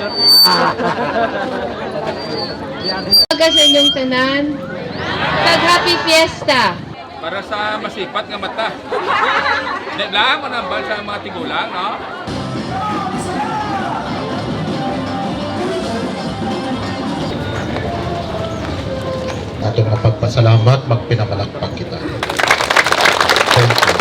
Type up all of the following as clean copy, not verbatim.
Aga sa inyong tanan, kag-happy fiesta. Para sa masipat nga mata. Di lang, manambal sa mga tigulang, no? Atong mapagpasalamat, magpinamalakpak kita. Thank you.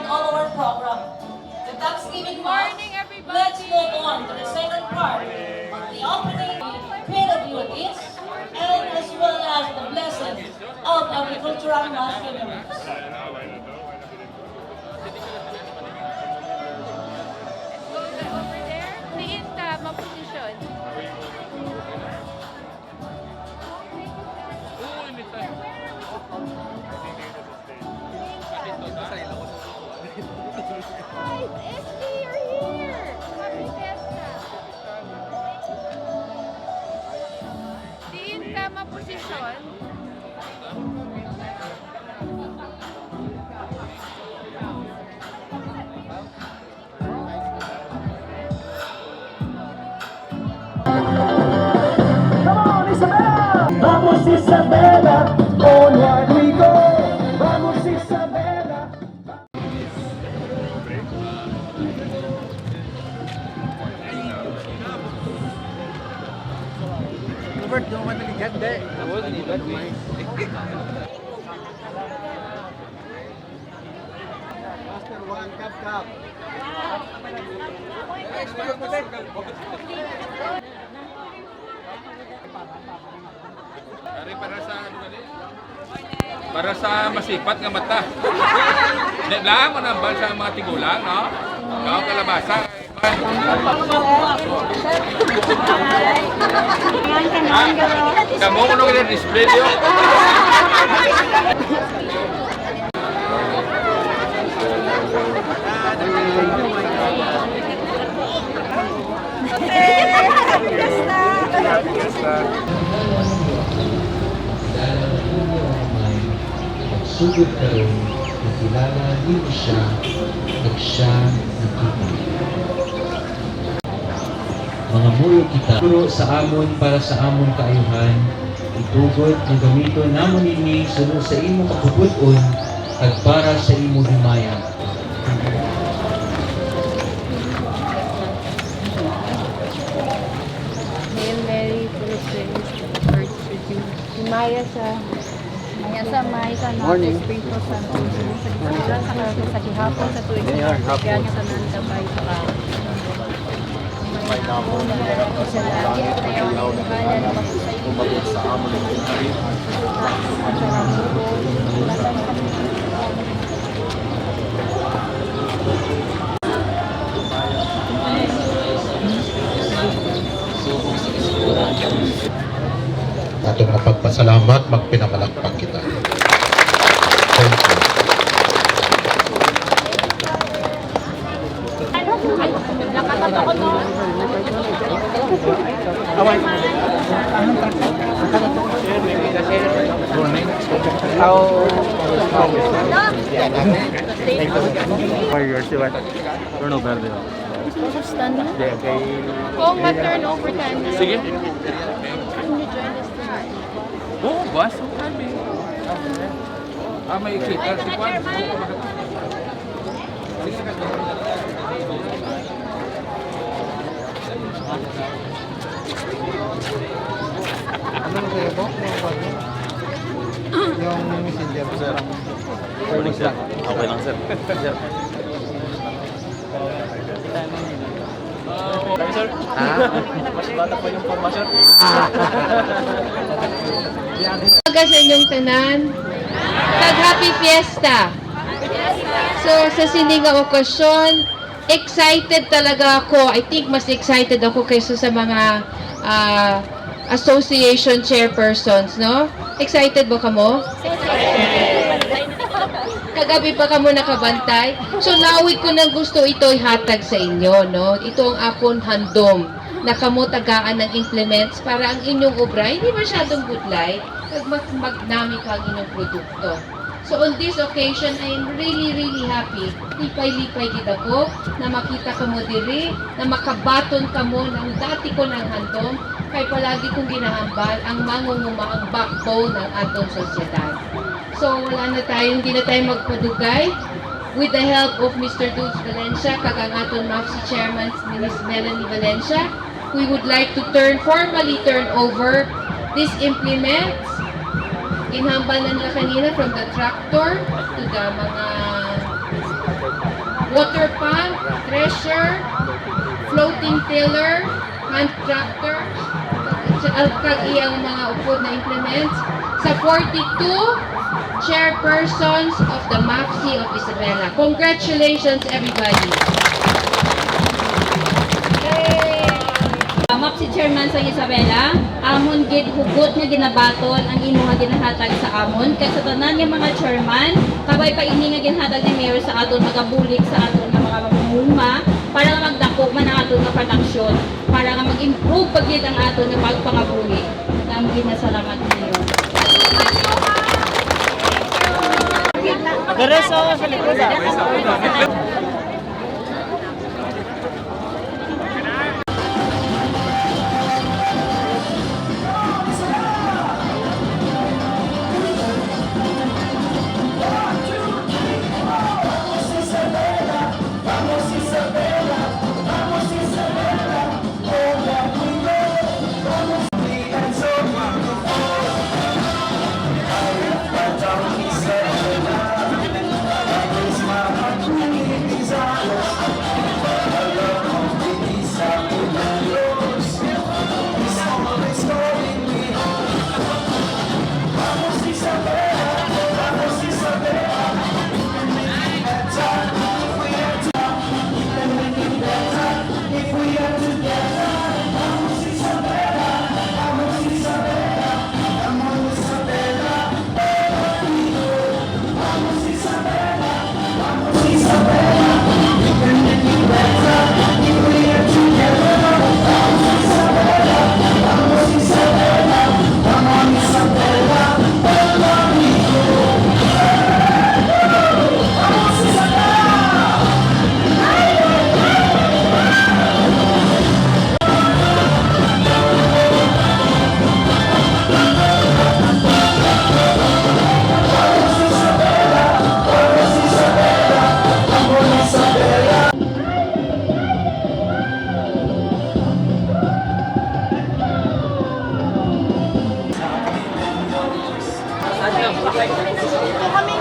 All our program. The Thanksgiving morning, everybody. Let's move on to the second part of the opening, Queen of Beauties, and as well as the blessing of agricultural masterpiece. Over there, tiin ka, maposisyon. Guys, SB, you're here! Happy fiesta! Tiin ka, maposisyon. Vamos Isabela, onward we go. Vamos Isabela. Robert, yung manaligyan, de. Ako, nilibat mo. Master 1, Cup. Para sa masipat nga mata. Di lang, manambal sa mga tigulang, no? Ikaw, kalabasa. Kamu ko nung display niyo. Sugod karon, nakilala niyo siya at siya nakita. Mga muyo kita, puro sa amon para sa amon kaayuhan, itugot ng gamiton namon ini sunod sa imo kapuputon at para sa imo himayan. Hail Mary, full of grace, the Lord is with you. Himaya sa may sa natin, Espiritu Santo, sa gitara, sa karga, sa gihapon, sa tuwing sa kaya niya tanan sabay sa kaon. May namo na sa lagi, na yawan ang bahala na magpapayos sa amon ng hari. Atong mapagpasalamat, magpinamalakpak kita. Thank you. Turn over there. Kung mag-turn over time na. Sige. Can you join us tonight? Oo, bas. Kami. May kita si Juan. Ano na kayo po? Yung messenger, sir. Okay lang, sir. Sir. Sir? Ha? Mas bata pa yung forma, sir. Umaga sa inyong tanan. Happy Fiesta. So, sa sininga okasyon, excited talaga ako. I think mas excited ako kaysa sa mga association chairpersons, no? Excited ba kamo? Kagabi pa kamo nakabantay. So, lawig ko ng gusto ito ihatag sa inyo, no? Ito ang akong handom na kamo tagaan ng implements para ang inyong obra hindi masyadong gudlay pag magnami ka ang inyong produkto. So on this occasion, I am really happy. Lipay-lipay kita ko na makita ka mo diri, na makabaton ka mo ng dati ko ng handom, kay palagi kong ginahambal ang mangunguma ang backbone ng atong sosyedad. So wala na tayo, hindi na tayo magpadugay. With the help of Mr. Dulce Valencia, kag ang aton MAPSI Chairman, Ms. Melanie Valencia, we would like to formally turn over these implements. Inhambalan nila kanina from the tractor to the mga water pump, thresher, floating tiller, hand tractor, kag iyang mga upod na implements sa 42 chairpersons of the MAPSI of Isabela. Congratulations, everybody! MAPSI Chairman sa Isabela, amon gid hugot nga ginabaton ang imo nga ginahatag sa amon kay sa tanan nga mga chairman kabay pa ini nga ginhatag ni Mayor sa aton magabulik sa aton nga mga mamumuma para nga magdako man ang aton nga production para nga mag-improve pagid ang aton nga pagpangabuhi. Namo ginasalamat Mayor. Diretso sa likod. Kami